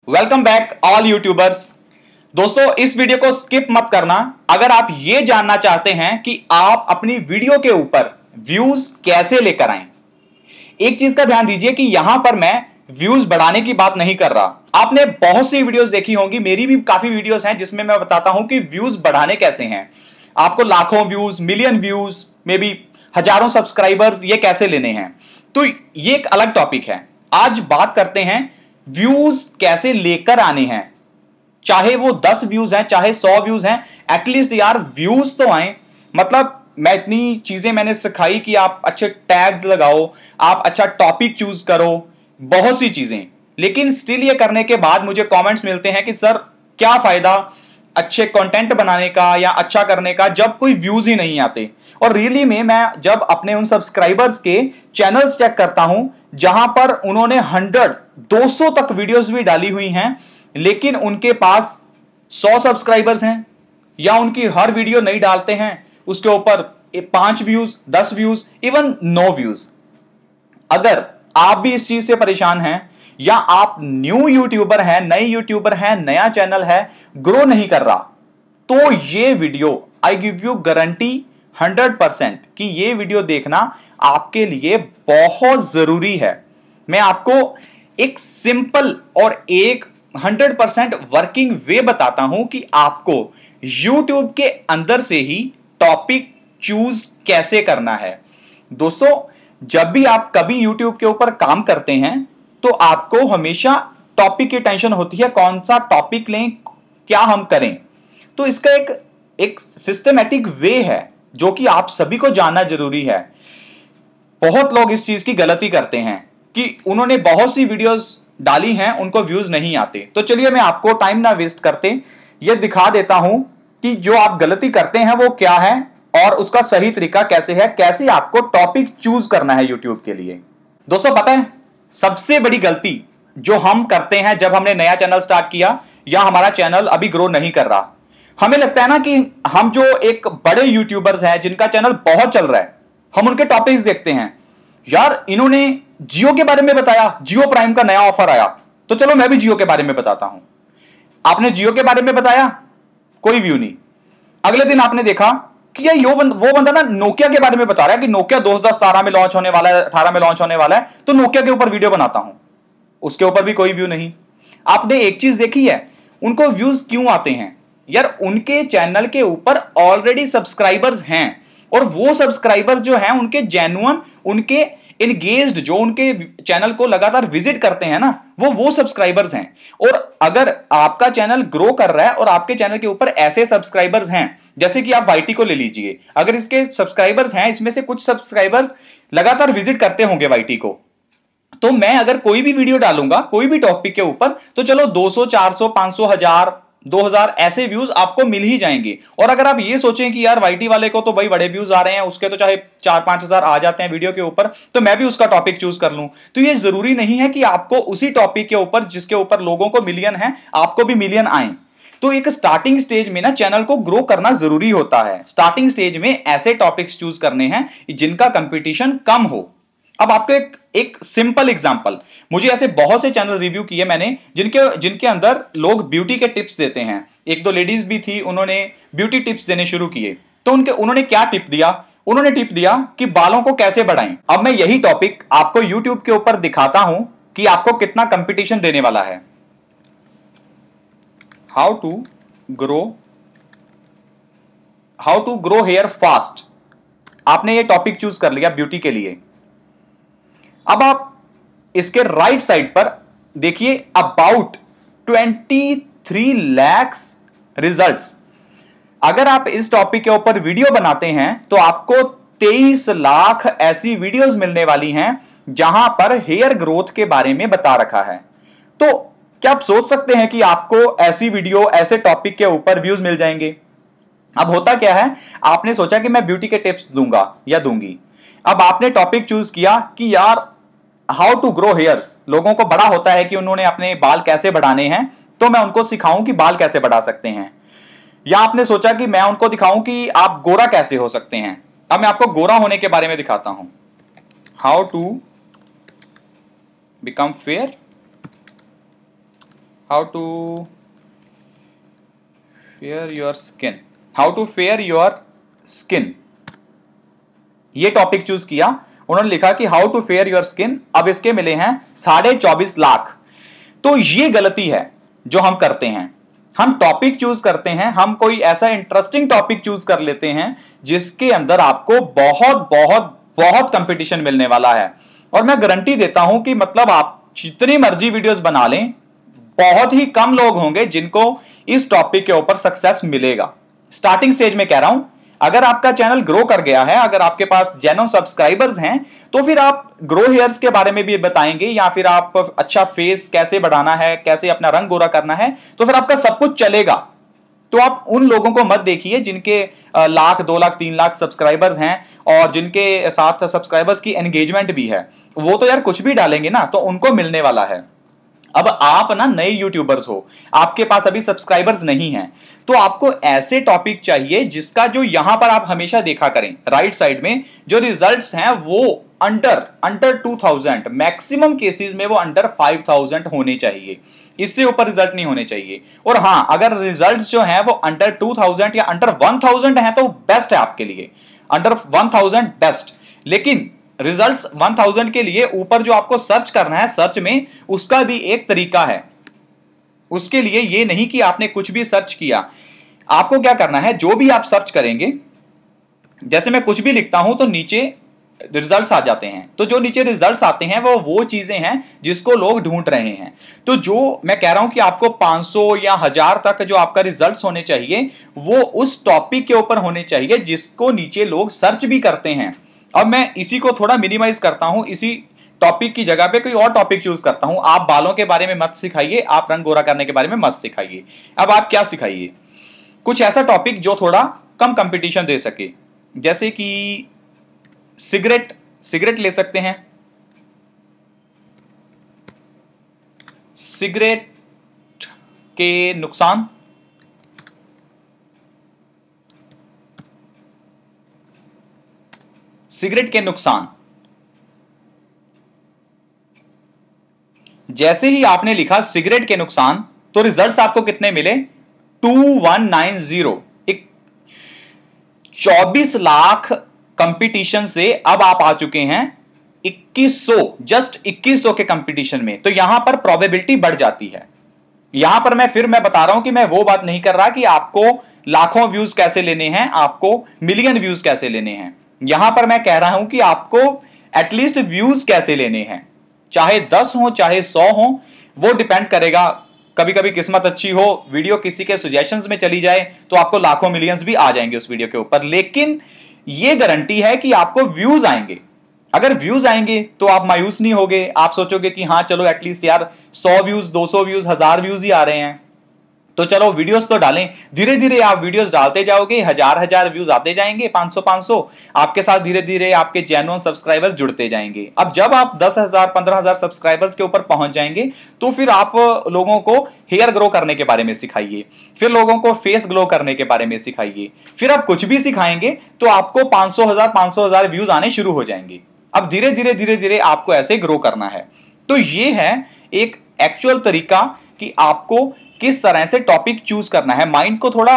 Welcome back all YouTubers. दोस्तों, इस video को स्किप मत करना अगर आप ये जानना चाहते हैं कि आप अपनी वीडियो के ऊपर व्यूज कैसे लेकर आएं। एक चीज का ध्यान दीजिए कि यहां पर मैं व्यूज बढ़ाने की बात नहीं कर रहा। आपने बहुत सी वीडियोस देखी होंगी, मेरी भी काफी वीडियोस हैं जिसमें मैं बताता हूं कि व्यूज बढ़ाने कैसे हैं। आपको लाखों views, million views, may be हजारों सब्सक्राइबर्स ये कैसे लेने हैं। तो ये एक अलग टॉपिक है। आज बात करते हैं व्यूज कैसे लेकर आने हैं। चाहे वो 10 व्यूज हैं, चाहे 100 व्यूज हैं, एटलीस्ट यार व्यूज तो आए। मतलब मैं इतनी चीजें मैंने सिखाई कि आप अच्छे टैग्स लगाओ, आप अच्छा टॉपिक चूज करो, बहुत सी चीजें। लेकिन स्टिल ये करने के बाद मुझे कमेंट्स मिलते हैं कि सर क्या फायदा अच्छे कंटेंट बनाने का या अच्छा करने का जब कोई व्यूज ही नहीं आते। और रियली में मैं जब अपने उन सब्सक्राइबर्स के चैनल्स चेक करता हूं जहां पर उन्होंने 100 200 तक वीडियोस भी डाली हुई हैं, लेकिन उनके पास 100 सब्सक्राइबर्स हैं, या उनकी हर वीडियो नहीं डालते हैं उसके ऊपर 5 व्यूज, 10 व्यूज, इवन 9 व्यूज। अगर आप भी इस चीज से परेशान हैं या आप न्यू यूट्यूबर हैं, नई यूट्यूबर हैं, नया चैनल है, ग्रो नहीं कर रहा, तो ये video I give you guarantee 100% कि ये वीडियो देखना आपके लिए बहुत जरूरी है। मैं आपको एक सिंपल और एक 100% वर्किंग वे बताता हूं कि आपको YouTube के अंदर से ही टॉपिक चूज कैसे करना है। दोस्तों, जब भी आप कभी YouTube के ऊपर काम करते हैं तो आपको हमेशा टॉपिक की टेंशन होती है, कौन सा टॉपिक लें, क्या हम करें। तो इसका एक सिस्टमैटिक वे है जो कि आप सभी को जानना जरूरी है। बहुत लोग इस चीज की गलती करते हैं कि उन्होंने बहुत सी वीडियोस डाली हैं, उनको व्यूज नहीं आते। तो चलिए मैं आपको टाइम ना वेस्ट करते ये दिखा देता हूं कि जो आप गलती करते हैं वो क्या है और उसका सही तरीका कैसे है, कैसे आपको टॉपिक चूज करना है यूट्यूब के लिए। दोस्तों, पता है सबसे बड़ी गलती जो हम करते हैं जब हमने नया चैनल स्टार्ट किया या हमारा चैनल अभी ग्रो नहीं कर रहा, हमें लगता है ना कि हम जो एक बड़े यूट्यूबर्स हैं जिनका चैनल बहुत चल रहा है, हम उनके टॉपिक्स देखते हैं। यार इन्होंने जियो के बारे में बताया, जियो प्राइम का नया ऑफर आया, तो चलो मैं भी जियो के बारे में बताता हूं। आपने जियो के बारे में बताया, कोई व्यू नहीं। अगले दिन आपने देखा कि यार वो बंदा ना नोकिया के बारे में बता रहा है कि नोकिया 2017 में लॉन्च होने वाला है, 18 में लॉन्च होने वाला है, तो नोकिया के ऊपर वीडियो बनाता हूं। उसके ऊपर भी कोई व्यू नहीं। आपने एक चीज देखी है, उनको व्यूज क्यों आते हैं? यार उनके चैनल के ऊपर ऑलरेडी सब्सक्राइबर्स हैं, और वो सब्सक्राइबर्स जो हैं उनके जेन्युइन, उनके एंगेज्ड, जो उनके चैनल को लगातार विजिट करते हैं ना, वो सब्सक्राइबर्स हैं। और अगर आपका चैनल ग्रो कर रहा है और आपके चैनल के ऊपर ऐसे सब्सक्राइबर्स हैं, जैसे कि आप वाईटी को ले लीजिए, अगर इसके सब्सक्राइबर्स हैं, इसमें से कुछ सब्सक्राइबर्स लगातार विजिट करते होंगे वाईटी को, तो मैं अगर कोई भी वीडियो डालूंगा कोई भी टॉपिक के ऊपर, तो चलो 200, 400, 500, 1000, 2000 ऐसे व्यूज आपको मिल ही जाएंगे। और अगर आप ये सोचें कि यार वाईटी वाले को तो भाई बड़े व्यूज आ रहे हैं, उसके तो चाहे 4-5 हजार आ जाते हैं वीडियो के ऊपर, तो मैं भी उसका टॉपिक चूज कर लूं, तो ये जरूरी नहीं है कि आपको उसी टॉपिक के ऊपर जिसके ऊपर लोगों को मिलियन है, आपको भी मिलियन आए। तो एक स्टार्टिंग स्टेज में ना चैनल को ग्रो करना जरूरी होता है। स्टार्टिंग स्टेज में ऐसे टॉपिक्स चूज करने हैं जिनका कंपटीशन कम हो। अब आपको एक सिंपल एग्जांपल, मुझे ऐसे बहुत से चैनल रिव्यू किए मैंने जिनके अंदर लोग ब्यूटी के टिप्स देते हैं। एक दो लेडीज भी थी, उन्होंने ब्यूटी टिप्स देने शुरू किए। तो उन्होंने क्या टिप दिया? उन्होंने टिप दिया कि बालों को कैसे बढ़ाएं। अब मैं यही टॉपिक आपको यूट्यूब के ऊपर दिखाता हूं कि आपको कितना कंपटीशन देने वाला है। How to grow hair fast. आपने ये टॉपिक चूज कर लिया ब्यूटी के लिए। अब आप इसके राइट साइड पर देखिए, अबाउट 23 lakhs रिजल्ट्स। अगर आप इस टॉपिक के ऊपर वीडियो बनाते हैं तो आपको 23 लाख ऐसी वीडियोस मिलने वाली हैं जहां पर हेयर ग्रोथ के बारे में बता रखा है। तो क्या आप सोच सकते हैं कि आपको ऐसी वीडियो, ऐसे टॉपिक के ऊपर व्यूज मिल जाएंगे? अब होता क्या है, आपने सोचा कि मैं ब्यूटी के टिप्स दूंगा या दूंगी। अब आपने टॉपिक चूज किया कि यार हाउ टू ग्रो हेयर्स। लोगों को बड़ा होता है कि उन्होंने अपने बाल कैसे बढ़ाने हैं, तो मैं उनको सिखाऊं कि बाल कैसे बढ़ा सकते हैं। या आपने सोचा कि मैं उनको दिखाऊं कि आप गोरा कैसे हो सकते हैं। अब मैं आपको गोरा होने के बारे में दिखाता हूं। How to become fair how to fair your skin, how to fair your skin, ये टॉपिक चूज किया। उन्होंने लिखा कि how to fair your skin, अब इसके मिले हैं 24.5 लाख। तो ये गलती है जो हम करते हैं। हम टॉपिक चूज करते हैं, हम कोई ऐसा इंटरेस्टिंग टॉपिक चूज कर लेते हैं जिसके अंदर आपको बहुत बहुत बहुत कंपटीशन मिलने वाला है। और मैं गारंटी देता हूं कि मतलब आप जितनी मर्जी वीडियोस बना लें, बहुत ही कम लोग होंगे जिनको इस टॉपिक के ऊपर सक्सेस मिलेगा। स्टार्टिंग स्टेज में कह रहा हूं, अगर आपका चैनल ग्रो कर गया है, अगर आपके पास जेन्युइन सब्सक्राइबर्स हैं, तो फिर आप ग्रो हेयर्स के बारे में भी बताएंगे, या फिर आप अच्छा फेस कैसे बढ़ाना है, कैसे अपना रंग गोरा करना है, तो फिर आपका सब कुछ चलेगा। तो आप उन लोगों को मत देखिए जिनके 1 लाख 2 लाख 3 लाख सब्सक्राइबर्स हैं और जिनके साथ सब्सक्राइबर्स की एंगेजमेंट भी है। वो तो यार कुछ भी डालेंगे ना, तो उनको मिलने वाला है। अब आप ना नए यूट्यूबर्स हो, आपके पास अभी सब्सक्राइबर्स नहीं हैं, तो आपको ऐसे टॉपिक चाहिए जिसका जो यहां पर आप हमेशा देखा करें, राइट साइड में जो रिजल्ट्स हैं वो अंडर 2000, मैक्सिमम केसेस में वो अंडर 5000 होने चाहिए, इससे ऊपर रिजल्ट नहीं होने चाहिए। और हां, अगर रिजल्ट्स जो हैं वो अंडर 2000 या अंडर 1000 हैं तो बेस्ट है आपके लिए, अंडर 1000 बेस्ट। लेकिन रिजल्ट्स 1000 के लिए ऊपर जो आपको सर्च करना है, सर्च में उसका भी एक तरीका है। उसके लिए ये नहीं कि आपने कुछ भी सर्च किया, आपको क्या करना है, जो भी आप सर्च करेंगे, जैसे मैं कुछ भी लिखता हूं तो नीचे रिजल्ट्स आ जाते हैं, तो जो नीचे रिजल्ट्स आते हैं वो चीजें हैं जिसको लोग ढूंढ रहे हैं। तो जो मैं कह रहा हूं कि आपको 500 या 1000 तक जो आपका रिजल्ट्स होने चाहिए वो उस टॉपिक के ऊपर होने चाहिए जिसको नीचे लोग सर्च भी करते हैं। अब मैं इसी को थोड़ा मिनिमाइज करता हूं, इसी टॉपिक की जगह पे कोई और टॉपिक चूज करता हूं। आप बालों के बारे में मत सिखाइए, आप रंग गोरा करने के बारे में मत सिखाइए। अब आप क्या सिखाइए, कुछ ऐसा टॉपिक जो थोड़ा कम कंपटीशन दे सके, जैसे कि सिगरेट ले सकते हैं। सिगरेट के नुकसान, सिगरेट के नुकसान। जैसे ही आपने लिखा सिगरेट के नुकसान, तो रिजल्ट्स आपको कितने मिले, 2190। 24 लाख कंपटीशन से अब आप आ चुके हैं 2100, जस्ट 2100 के कंपटीशन में। तो यहां पर प्रोबेबिलिटी बढ़ जाती है। यहां पर मैं बता रहा हूं कि मैं वो बात नहीं कर रहा कि आपको लाखों व्यूज कैसे लेने हैं, आपको मिलियन व्यूज कैसे लेने हैं। यहां पर मैं कह रहा हूं कि आपको एटलीस्ट व्यूज कैसे लेने हैं, चाहे 10 हो चाहे 100 हो, वो डिपेंड करेगा। कभी कभी किस्मत अच्छी हो, वीडियो किसी के सजेशंस में चली जाए तो आपको लाखों मिलियंस भी आ जाएंगे उस वीडियो के ऊपर, लेकिन ये गारंटी है कि आपको व्यूज आएंगे। अगर व्यूज आएंगे तो आप मायूस नहीं होगे, आप सोचोगे कि हाँ चलो एटलीस्ट यार 100 व्यूज 200 व्यूज 1000 व्यूज ही आ रहे हैं, तो चलो वीडियोस तो डालें। धीरे धीरे आप वीडियोस डालते जाओगे, 1000 व्यूज आते जाएंगे, 500 आपके साथ धीरे धीरे आपके जेन्युइन सब्सक्राइबर्स जुड़ते जाएंगे। अब जब आप 10,000 15,000 सब्सक्राइबर्स के ऊपर पहुंच जाएंगे तो फिर आप लोगों को हेयर ग्रो करने के बारे में सिखाइए, फिर लोगों को फेस ग्लो करने के बारे में सिखाइए, फिर आप कुछ भी सिखाएंगे तो आपको 500,000 व्यूज आने शुरू हो जाएंगे। अब धीरे धीरे आपको ऐसे ग्रो करना है। तो ये है एक एक्चुअल तरीका कि आपको किस तरह से टॉपिक चूज करना है। माइंड को थोड़ा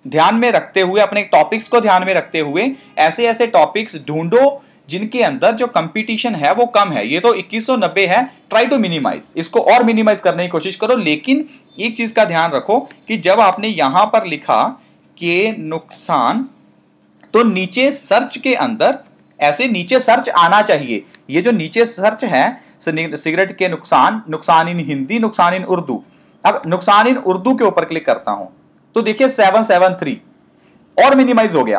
ध्यान में रखते हुए, अपने टॉपिक्स को ध्यान में रखते हुए ऐसे ऐसे टॉपिक्स ढूंढो जिनके अंदर जो कंपटीशन है वो कम है। ये तो 2190 है, ट्राई टू मिनिमाइज, इसको और मिनिमाइज करने की कोशिश करो। लेकिन एक चीज का ध्यान रखो कि जब आपने यहां पर लिखा कि नुकसान, तो नीचे सर्च के अंदर ऐसे नीचे सर्च आना चाहिए। ये जो नीचे सर्च है, सिगरेट के नुकसान इन हिंदी, नुकसान इन उर्दू। अब नुकसान इन उर्दू के ऊपर क्लिक करता हूं तो देखिए 773 और मिनिमाइज हो गया।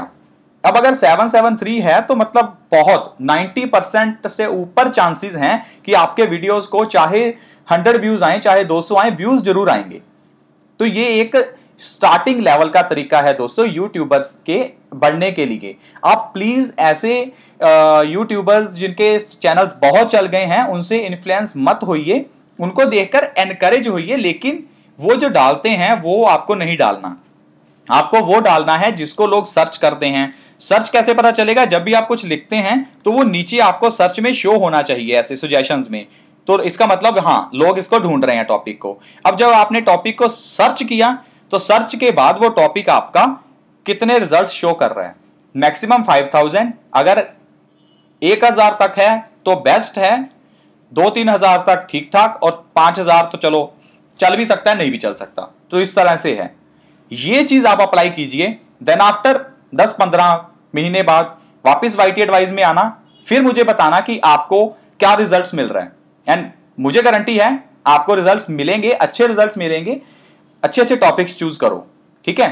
अब अगर 773 है तो मतलब बहुत 90% से ऊपर चांसेस हैं कि आपके वीडियोस को चाहे 100 व्यूज आए चाहे 200 आए, व्यूज जरूर आएंगे। तो ये एक स्टार्टिंग लेवल का तरीका है दोस्तों यूट्यूबर्स के बढ़ने के लिए। आप प्लीज ऐसे यूट्यूबर्स जिनके चैनल्स बहुत चल गए हैं उनसे इन्फ्लुएंस मत होइए, उनको देखकर एनकरेज होइए, लेकिन वो जो डालते हैं वो आपको नहीं डालना। आपको वो डालना है जिसको लोग सर्च करते हैं। सर्च कैसे पता चलेगा, जब भी आप कुछ लिखते हैं तो वो नीचे आपको सर्च में शो होना चाहिए, ऐसे सजेशंस में तो इसका मतलब हाँ, लोग इसको ढूंढ रहे हैं टॉपिक को। अब जब आपने टॉपिक को सर्च किया तो सर्च के बाद वो टॉपिक आपका कितने रिजल्ट शो कर रहा है। मैक्सिमम 5000, अगर 1000 तक है तो बेस्ट है, 2-3 हजार तक ठीक ठाक, और 5000 तो चलो चल भी सकता है, नहीं भी चल सकता। तो इस तरह से है, ये चीज आप अप्लाई कीजिए। देन आफ्टर 10-15 महीने बाद वापस YT एडवाइस में आना, फिर मुझे बताना कि आपको क्या रिजल्ट्स मिल रहे हैं। एंड मुझे गारंटी है आपको रिजल्ट्स मिलेंगे, अच्छे रिजल्ट्स मिलेंगे। अच्छे अच्छे टॉपिक्स चूज करो, ठीक है।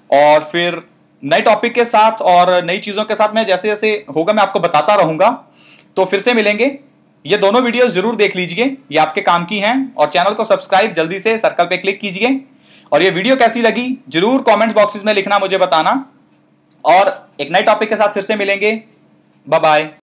और फिर नए टॉपिक के साथ और नई चीजों के साथ मैं जैसे जैसे होगा मैं आपको बताता रहूंगा। तो फिर से मिलेंगे। ये दोनों वीडियोस जरूर देख लीजिए, ये आपके काम की हैं। और चैनल को सब्सक्राइब जल्दी से सर्कल पे क्लिक कीजिए। और ये वीडियो कैसी लगी जरूर कमेंट्स बॉक्सेस में लिखना, मुझे बताना। और एक नए टॉपिक के साथ फिर से मिलेंगे। Bye bye.